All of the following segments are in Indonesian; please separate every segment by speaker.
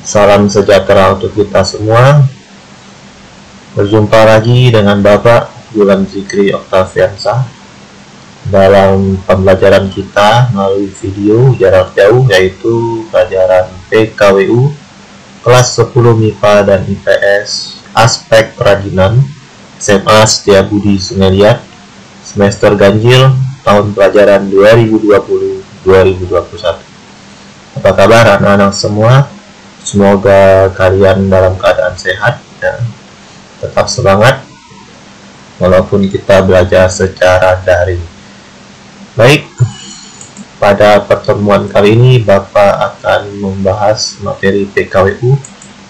Speaker 1: Salam sejahtera untuk kita semua. Berjumpa lagi dengan Bapak Gulam Zikri Oktaviansyah dalam pembelajaran kita melalui video jarak jauh, yaitu pelajaran PKWU kelas 10 MIPA dan IPS aspek kerajinan SMA Setiabudi Sungai Liat semester ganjil tahun pelajaran 2020-2021. Apa kabar anak-anak semua? Semoga kalian dalam keadaan sehat dan tetap semangat walaupun kita belajar secara daring. Baik, pada pertemuan kali ini Bapak akan membahas materi PKWU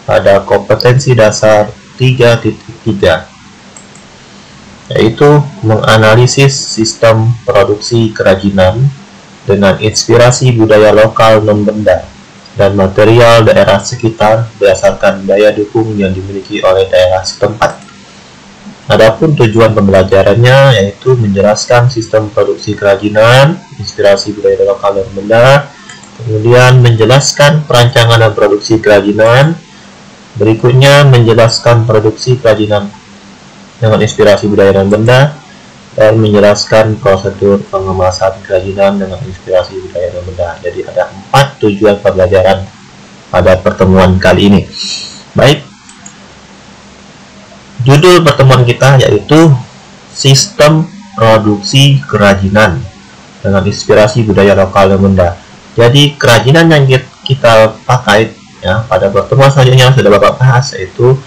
Speaker 1: pada kompetensi dasar 3.3, yaitu menganalisis sistem produksi kerajinan dengan inspirasi budaya lokal non-benda dan material daerah sekitar berdasarkan daya dukung yang dimiliki oleh daerah setempat. Adapun tujuan pembelajarannya yaitu menjelaskan sistem produksi kerajinan, inspirasi budaya lokal dan benda, kemudian menjelaskan perancangan dan produksi kerajinan, berikutnya menjelaskan produksi kerajinan dengan inspirasi budaya dan benda, dan menjelaskan prosedur pengemasan kerajinan dengan inspirasi budaya dan benda. Jadi ada 4 tujuan pembelajaran pada pertemuan kali ini. Baik, judul pertemuan kita yaitu sistem produksi kerajinan dengan inspirasi budaya lokal dan benda. Jadi kerajinan yang kita pakai ya pada pertemuan selanjutnya sudah Bapak bahas, yaitu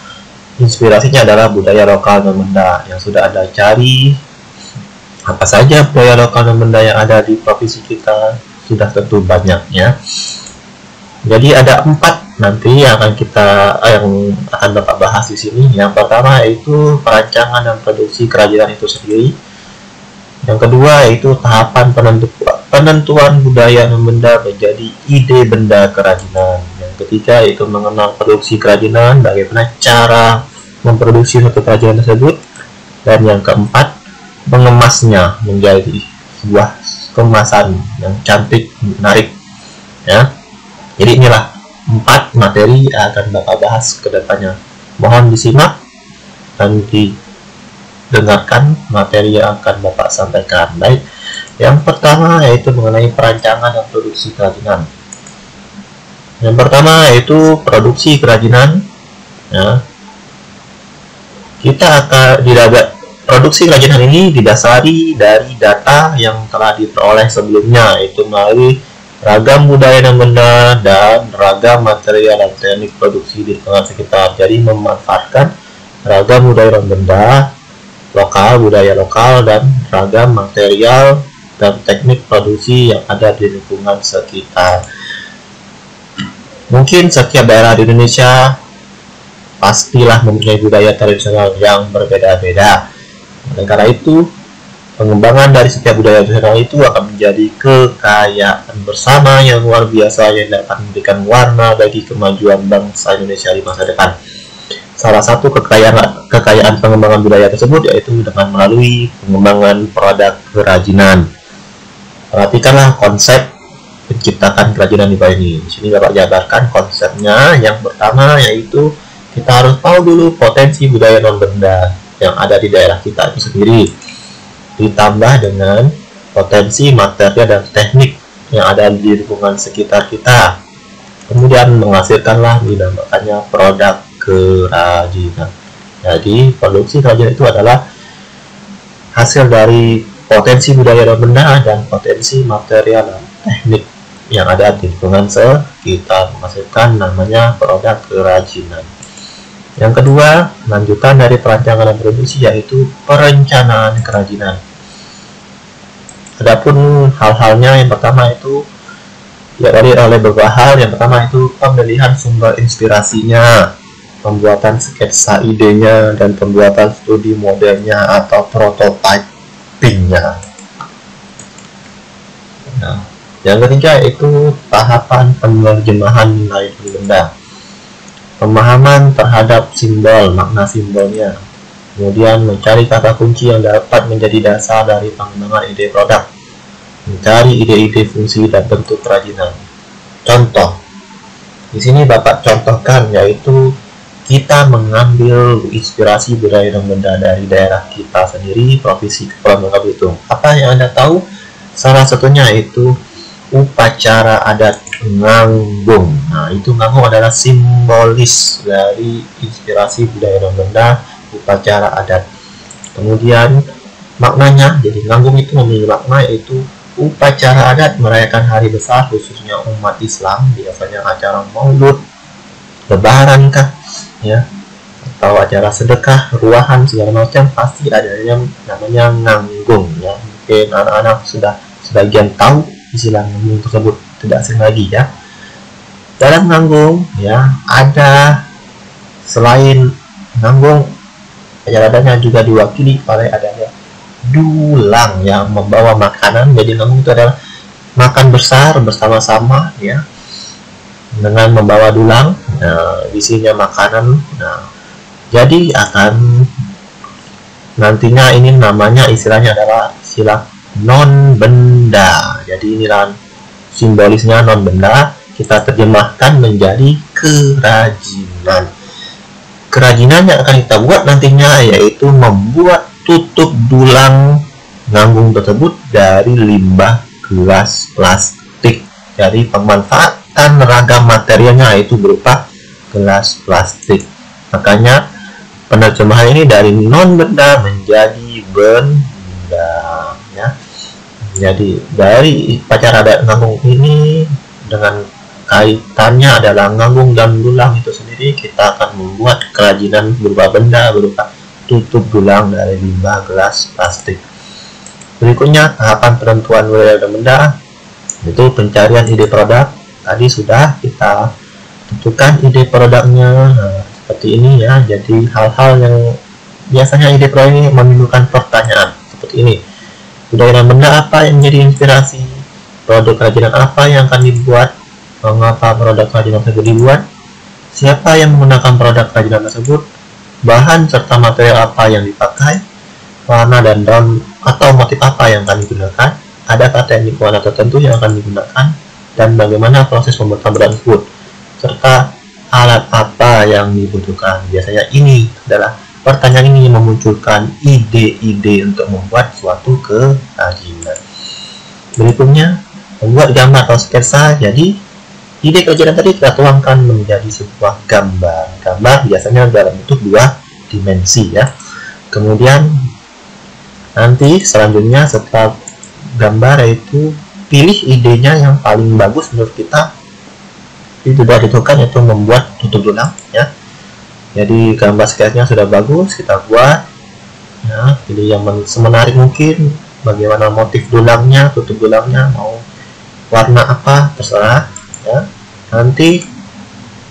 Speaker 1: inspirasinya adalah budaya lokal dan benda yang sudah Anda cari. Apa saja budaya lokal dan benda yang ada di provinsi kita sudah tentu banyak ya. Jadi ada 4 nanti yang akan Bapak bahas di sini. Yang pertama yaitu perancangan dan produksi kerajinan itu sendiri. Yang kedua yaitu tahapan penentuan budaya dan benda menjadi ide benda kerajinan. Yang ketiga yaitu mengenal produksi kerajinan, bagaimana cara memproduksi suatu kerajinan tersebut. Dan yang keempat, mengemasnya menjadi sebuah kemasan yang cantik, menarik ya. Jadi inilah 4 materi yang akan Bapak bahas ke depannya. Mohon disimak dan didengarkan materi yang akan Bapak sampaikan. Baik, yang pertama yaitu mengenai perancangan dan produksi kerajinan. Yang pertama yaitu produksi kerajinan ya. Kita akan produksi kerajinan ini didasari dari data yang telah diperoleh sebelumnya, yaitu melalui ragam budaya dan benda dan ragam material dan teknik produksi di lingkungan sekitar. Jadi memanfaatkan ragam budaya dan benda lokal, budaya lokal, dan ragam material dan teknik produksi yang ada di lingkungan sekitar. Mungkin setiap daerah di Indonesia pastilah mempunyai budaya tradisional yang berbeda-beda. Oleh karena itu, pengembangan dari setiap budaya tradisional itu akan menjadi kekayaan bersama yang luar biasa yang dapat memberikan warna bagi kemajuan bangsa Indonesia di masa depan. Salah satu kekayaan pengembangan budaya tersebut yaitu dengan melalui pengembangan produk kerajinan. Perhatikanlah konsep penciptakan kerajinan di bawah ini. Di sini Bapak jabarkan konsepnya. Yang pertama yaitu kita harus tahu dulu potensi budaya non-benda yang ada di daerah kita itu sendiri, ditambah dengan potensi material dan teknik yang ada di lingkungan sekitar kita, kemudian menghasilkanlah dinamakannya produk kerajinan. Jadi produksi kerajinan itu adalah hasil dari potensi budaya dan benda dan potensi material dan teknik yang ada di lingkungan sekitar, menghasilkan namanya produk kerajinan. Yang kedua, lanjutan dari perancangan dan produksi yaitu perencanaan kerajinan. Adapun hal-halnya, yang pertama itu ya tadi oleh beberapa hal. Yang pertama itu pemilihan sumber inspirasinya. pembuatan sketsa idenya dan pembuatan studi modelnya atau prototypingnya. Nah, yang ketiga itu tahapan penerjemahan nilai benda, pemahaman terhadap simbol, makna simbolnya, kemudian mencari kata kunci yang dapat menjadi dasar dari pengembangan ide produk, mencari ide-ide fungsi dan bentuk kerajinan. Contoh, di sini Bapak contohkan yaitu kita mengambil inspirasi budaya dan benda dari daerah kita sendiri, Provinsi Kepulauan Bangka Belitung. Apa yang Anda tahu? Salah satunya itu upacara adat nganggung. Nah, itu nganggung adalah simbolis dari inspirasi budaya dan benda upacara adat. Kemudian maknanya, jadi nganggung itu memiliki makna yaitu upacara adat merayakan hari besar khususnya umat Islam, biasanya acara Maulud, Lebaran kah, ya, atau acara sedekah, ruahan segala macam, pasti ada yang namanya nganggung, ya. Mungkin anak-anak sudah sebagian tahu istilah nganggung tersebut, tidak asing lagi, ya. Dalam nganggung, ya, ada selain nganggung, acara adatnya juga diwakili oleh adanya dulang yang membawa makanan. Jadi nganggung itu adalah makan besar bersama-sama, ya, dengan membawa dulang. Nah, isinya makanan. Nah, jadi akan nantinya ini namanya istilahnya adalah istilah non benda. Jadi inilah simbolisnya non benda, kita terjemahkan menjadi kerajinan. Kerajinan yang akan kita buat nantinya yaitu membuat tutup dulang nganggung tersebut dari limbah gelas plastik. Jadi pemanfaatan ragam materialnya itu berupa gelas plastik. Makanya penerjemahan ini dari non benda menjadi benda, ya. Jadi dari upacara adat nganggung ini dengan kaitannya adalah nganggung dan dulang itu sendiri, kita akan membuat kerajinan berupa benda, berupa tutup dulang dari limbah gelas plastik. Berikutnya tahapan penentuan wilayah dan benda, itu pencarian ide produk. Tadi sudah kita tentukan ide produknya. Nah, seperti ini, ya. Jadi hal-hal yang biasanya ide produk ini menimbulkan pertanyaan seperti ini. Budaya dan benda apa yang menjadi inspirasi? Produk kerajinan apa yang akan dibuat? Mengapa produk kerajinan tersebut dibuat? Siapa yang menggunakan produk kerajinan tersebut? Bahan serta material apa yang dipakai? Warna dan daun atau motif apa yang akan digunakan? Adakah teknik warna tertentu yang akan digunakan? Dan bagaimana proses pembuatan barang tersebut? Serta alat apa yang dibutuhkan? Biasanya ini adalah pertanyaan ini yang memunculkan ide-ide untuk membuat suatu kerajinan. Berikutnya, membuat gambar atau sketsa. Jadi, ide kerajinan tadi kita tuangkan menjadi sebuah gambar. Gambar biasanya dalam bentuk 2 dimensi, ya. Kemudian, nanti selanjutnya setelah gambar itu pilih idenya yang paling bagus menurut kita. Itu sudah ditentukan, yaitu membuat tutup dulang, ya. Jadi gambar sketsnya sudah bagus, kita buat, ya, pilih yang semenarik mungkin, bagaimana motif dulangnya, tutup dulangnya, mau warna apa, terserah, ya. Nanti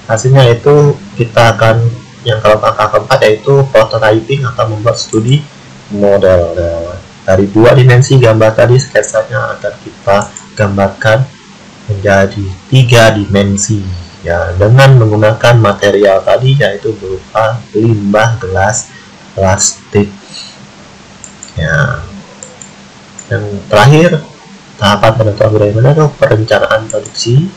Speaker 1: hasilnya itu kita akan, yang kalau langkah keempat yaitu prototyping atau membuat studi model. Nah, dari 2 dimensi gambar tadi, sketsanya akan kita gambarkan menjadi 3 dimensi. Ya, dengan menggunakan material tadi yaitu berupa limbah gelas plastik. Ya. Yang terakhir, tahapan penentuan budaya benda itu perencanaan produksi.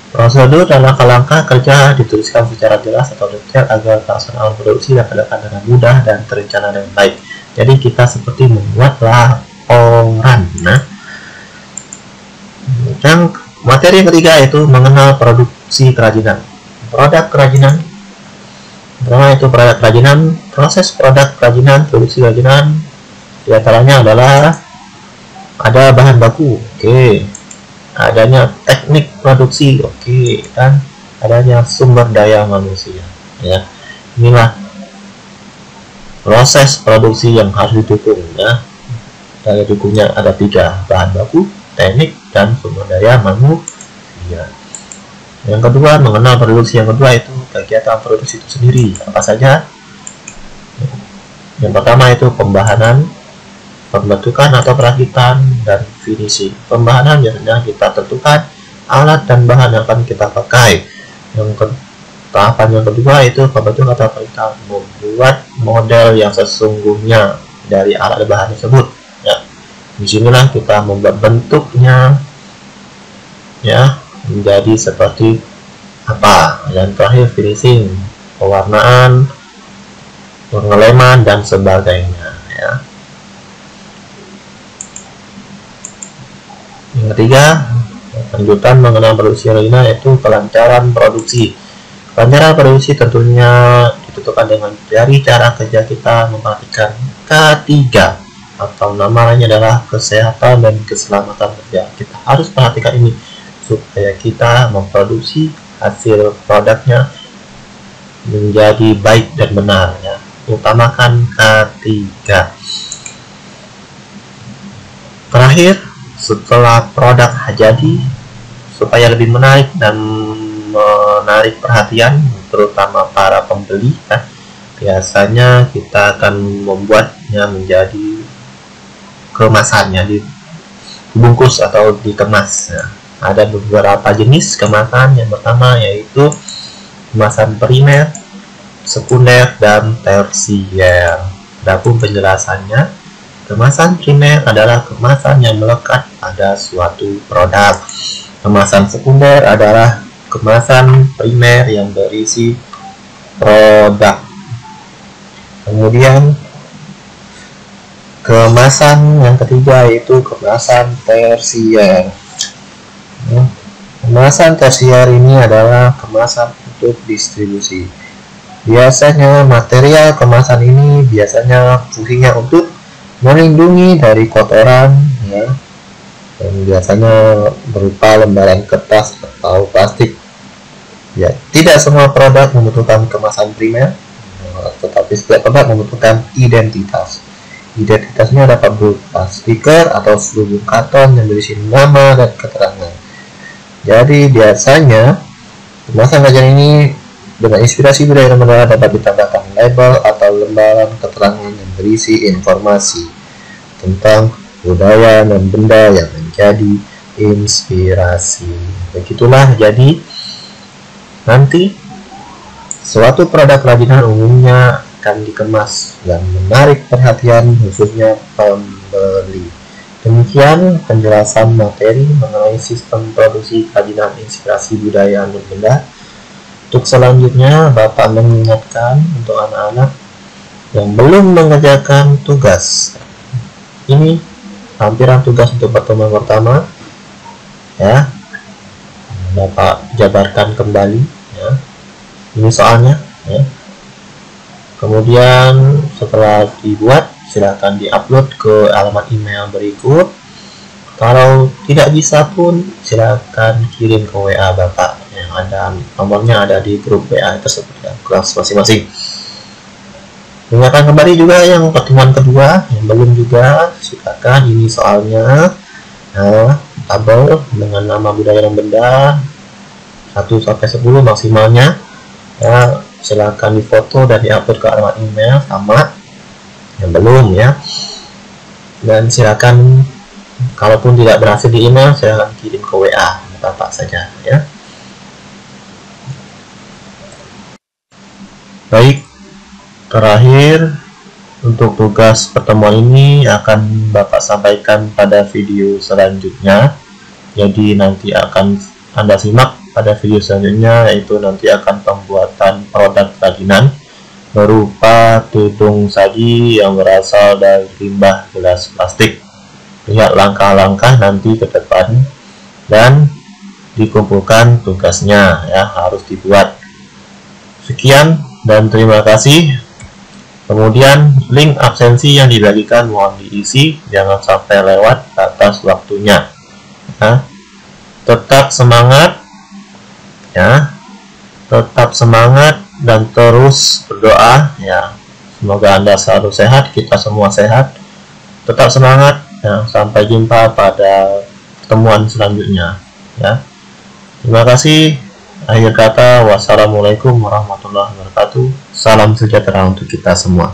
Speaker 1: Prosedur dan langkah-langkah kerja dituliskan secara jelas atau detail agar pelaksanaan produksi dapat dilakukan dengan mudah dan terencana dengan baik. Jadi kita seperti membuat laporan. Nah, yang materi yang ketiga itu mengenal produksi kerajinan. Produk kerajinan. Pertama itu produk kerajinan, proses produk kerajinan, produksi kerajinan. Di antaranya adalah ada bahan baku, oke. Adanya teknik produksi, oke, dan adanya sumber daya manusia, ya. Inilah proses produksi yang harus didukung, ya. Daya dukungnya ada 3, bahan baku, teknik, dan sumber daya manusia. Yang kedua, mengenal produksi. Yang kedua itu kegiatan produksi itu sendiri. Apa saja? Yang pertama itu pembahanan, pembentukan atau perakitan, dan finishing. Pembahanan biasanya kita tentukan alat dan bahan yang akan kita pakai. Tahapan yang kedua itu pembentukan atau perakitan, membuat model yang sesungguhnya dari alat dan bahan tersebut. Ya, disinilah kita membuat bentuknya, ya, menjadi seperti apa. Dan terakhir finishing, pewarnaan, pengeleman, dan sebagainya. Ya. Yang ketiga, lanjutan mengenai produksi lainnya, yaitu kelancaran produksi. Kelancaran produksi tentunya ditentukan dengan dari cara kerja kita memperhatikan K3, atau nama lainnya adalah kesehatan dan keselamatan kerja. Kita harus perhatikan ini supaya kita memproduksi hasil produknya menjadi baik dan benar, ya. Utamakan K3. Terakhir, setelah produk jadi, supaya lebih menarik dan menarik perhatian terutama para pembeli, kan, biasanya kita akan membuatnya menjadi kemasannya, dibungkus atau dikemas. Nah, ada beberapa jenis kemasan. Yang pertama yaitu kemasan primer, sekunder, dan tersier. Adapun penjelasannya, kemasan primer adalah kemasan yang melekat pada suatu produk. Kemasan sekunder adalah kemasan primer yang berisi produk. Kemudian kemasan yang ketiga yaitu kemasan tersier. Kemasan tersier ini adalah kemasan untuk distribusi. Biasanya material kemasan ini biasanya fungsinya untuk melindungi dari kotoran, ya, dan biasanya berupa lembaran kertas atau plastik. Ya, tidak semua produk membutuhkan kemasan primer, tetapi setiap produk membutuhkan identitas. Identitasnya dapat berupa stiker atau selubung karton yang berisi nama dan keterangan. Jadi biasanya kemasan kajian ini dengan inspirasi budaya dan budaya dapat ditambahkan label atau lembaran keterangan yang berisi informasi tentang budaya dan benda yang menjadi inspirasi. Begitulah jadi nanti suatu produk kerajinan umumnya akan dikemas dan menarik perhatian khususnya pembeli. Demikian penjelasan materi mengenai sistem produksi kerajinan inspirasi budaya dan benda. Untuk selanjutnya, Bapak mengingatkan untuk anak-anak yang belum mengerjakan tugas. Ini lampiran tugas untuk pertemuan pertama, ya. Bapak jabarkan kembali, ya. Ini soalnya, ya. Kemudian setelah dibuat, silakan diupload ke alamat email berikut. Kalau tidak bisa pun silakan kirim ke WA Bapak, yang ada nomornya ada di grup WA tersebut, ya, kelas masing-masing. Ingatkan kembali juga yang pertemuan kedua yang belum juga, silakan ini soalnya, nah, tabel dengan nama budaya dan benda 1-10 maksimalnya, ya, silakan difoto dan diupload ke alamat email sama yang belum, ya. Dan silakan kalaupun tidak berhasil di email, silakan kirim ke WA Bapak saja, ya. Baik, terakhir untuk tugas pertemuan ini akan Bapak sampaikan pada video selanjutnya. Jadi nanti akan Anda simak pada video selanjutnya, yaitu nanti akan pembuatan produk kerajinan berupa tudung saji yang berasal dari limbah gelas plastik. Lihat langkah-langkah nanti ke depan dan dikumpulkan tugasnya, ya, harus dibuat. Sekian dan terima kasih. Kemudian link absensi yang dibagikan mohon diisi, jangan sampai lewat batas waktunya. Nah, tetap semangat, ya, tetap semangat dan terus berdoa, ya. Semoga Anda selalu sehat, kita semua sehat. Tetap semangat, ya. Sampai jumpa pada pertemuan selanjutnya, ya. Terima kasih. Akhir kata, wassalamualaikum warahmatullahi wabarakatuh. Salam sejahtera untuk kita semua.